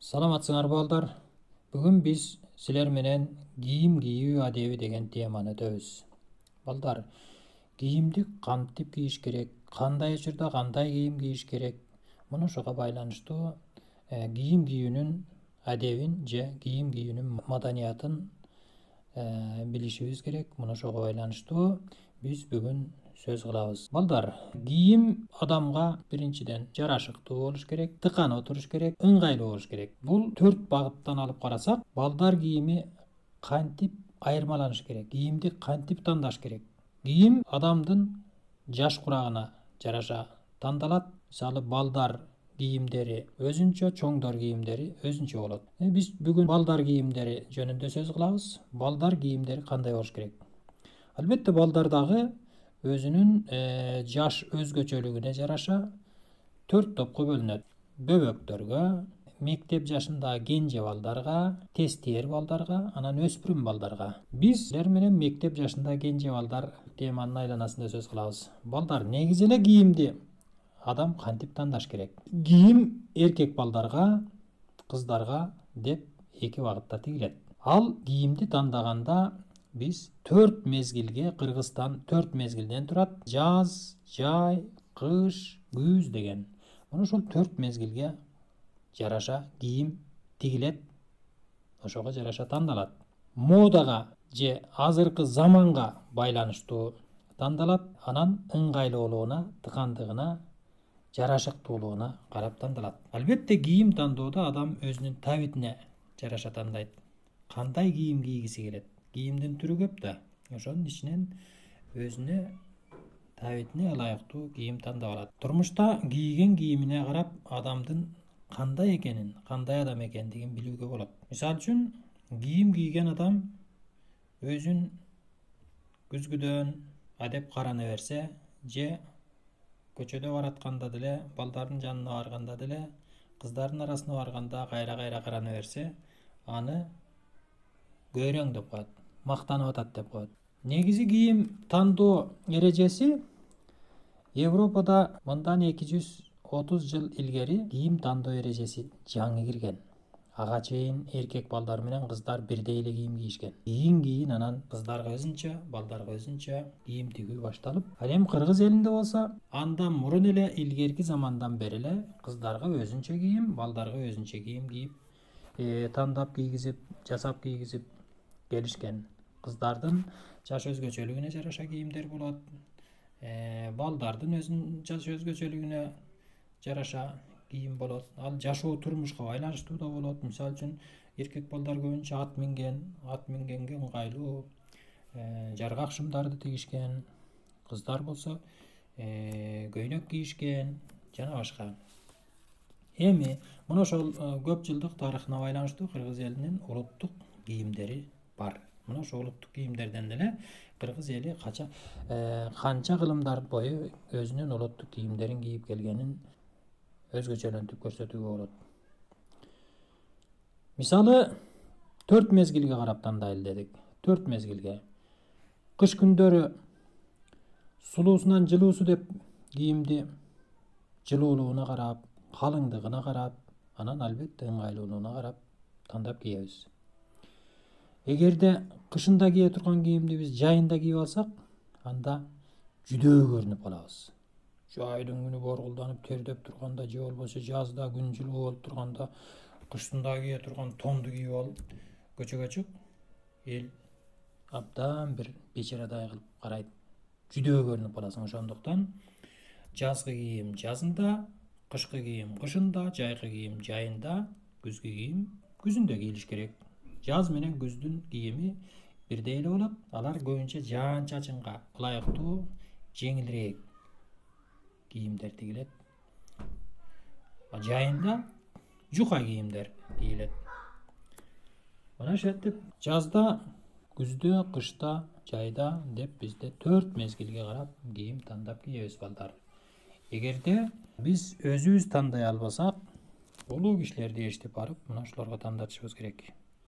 Саламатсыңар балдар. Бүгін біз сілер менен кийим кийүү адеби деген теманы өтөбүз. Балдар, кийимди кантип кийиш керек, кандай учурда кандай кийим кийиш керек? Муну ошого байланыштуу кийим кийүүнүн адебин же кийим кийүүнүн маданиятын билишибиз керек. Муну ошого байланыштуу биз бүгүн сөз кылабыз. Балдар, кийим адамга биринчиден жарашыктуу болуш керек, тыканып туруш керек, ыңгайлуу болуш керек. Бул 4 багыттан алып карасак, балдар кийими кантип айырмаланыш керек, кийимди кантип тандаш керек? Кийим адамдын жаш курагына жараша тандалат. Мисалы, балдар кийимдери өзүнчө, чоңдор кийимдери өзүнчө болот. Биз бүгүн балдар кийимдери жөнүндө сөз кылабыз. Балдар кийимдери кандай болуш керек? Албетте, балдар дагы өзүнүн жаш өзгөчөлүгүнө жараша 4 топко бөлүнөт. Бөбөктөргө, мектеп жашындагы кенже балдарга, тестиер балдарга, анан өспүрүм балдарга. Биз силер менен мектеп жашындагы кенже балдар теманын айланасында сөз кылабыз. Балдар, негизи эле кийимди адам кантип тандаш керек? Кийим эркек балдарга, кыздарга деп 2 багытта тигилет. Ал кийимди тандаганда биз 4 мезгилге, Кыргызстан 4 мезгилден турат. Жаз, жай, кыш, күз деген. Мына ошол 4 мезгилге жараша кийим тигилет, ошого жараша тандалат. Модага же азыркы заманга байланыштуу тандалат, анан ыңгайлуулугуна, тыкандыгына, жарашыктуулугуна карап тандалат. Албетте, кийим тандоодо адам өзүнүн табитине жараша тандайт. Кандай кийим кийгиси келет? Кийимдин түрү көп да. Ошонун ичинен өзүнө табитине ылайыктуу кийим тандап алат. Турмушта кийген кийимине карап адамдын кандай экенин, кандай адам экендигин билүүгө болот. Мисалы үчүн, кийим кийген адам өзүн күзгүдөн адеп карана берсе, же көчөдө баратканда деле, балдардын жанына барганда деле, кыздардын арасына барганда кайра карана берсе, аны көйрөң деп коет, мактанып атат деп коет. Негизи кийим тандоо эрежеси Европада мындан 230 жыл илгери кийим тандоо эрежеси жаңы кирген. Ага чейин эркек балдар менен кыздар бирдей эле кийим кийишкен. Кийин анан кыздарга өзүнчө, балдарга өзүнчө кийим тигүү башталып, ал эми Кыргыз элинде болсо, андан мурун эле, илгерки замандан бери эле кыздарга өзүнчө кийим, балдарга өзүнчө кийим кийип, тандап кийгизип, жасап кийгизип келишкен. Кыздардын жаш өзгөчөлүгүнө жараша кийимдер болот. Балдардын өзүнүн жаш өзгөчөлүгүнө жараша кийим болот. Ал жашоо турмушка байланыштуу да болот. Мисалы үчүн, эркек балдар көбүнчө ат мингенге ыңгайлуу жаргак шымдарды тигишкен. Кыздар болсо көйнөк кийишкен жана башка. Эми мына ошол көп жылдык тарыхына байланыштуу Кыргыз элинин улуттук кийимдери бар. Мына ошол улуттук кийимдерден эле Кыргыз эли канча кылымдар бою өзүнүн улуттук кийимдерин кийип келгенин өзгөчөлөнтүп көрсөтүүгө болот. Мисалы, 4 мезгилге карап тандайлы дедик. 4 мезгилге. Кыш күндөрү сулуусунан жылуусу деп кийимди жылуулугуна карап, калыңдыгына карап, анан албетте ыңгайлуулугуна карап тандап кийебиз. Эгерде кышында кие турган кийимди биз жайында кийип алсак, анда жүдөө көрүнүп калабыз. Жайдын күнү боргулданып тердеп турганда, же болбосо жазда күн жылуу болуп турганда, кышында кие турган тонду кийип алып көчөгө чык, эл абдан бир бечарадай кылып карайт. Жүдөө көрүнүп каласың. Ошондуктан жазгы кийим жазында, кышкы кийим кышында, жайкы кийим жайында, күзгү кийим күзүндө кийилиш керек. Жаз менен күздүн кийими бирдей эле болот. Алар көбүнчө жаан-чачынга ылайыктуу, жеңилирээк кийимдер тигилет. Жайында жука кийимдер кийилет. Мына ошентип жазда, күздө, кышта, жайда деп бизде 4 мезгилге карап кийим тандап кийебиз балдар. Эгерде биз өзүбүз тандай албасак, улуу кишилерди эшитип барып, мына ошолорго тандатышыбыз керек.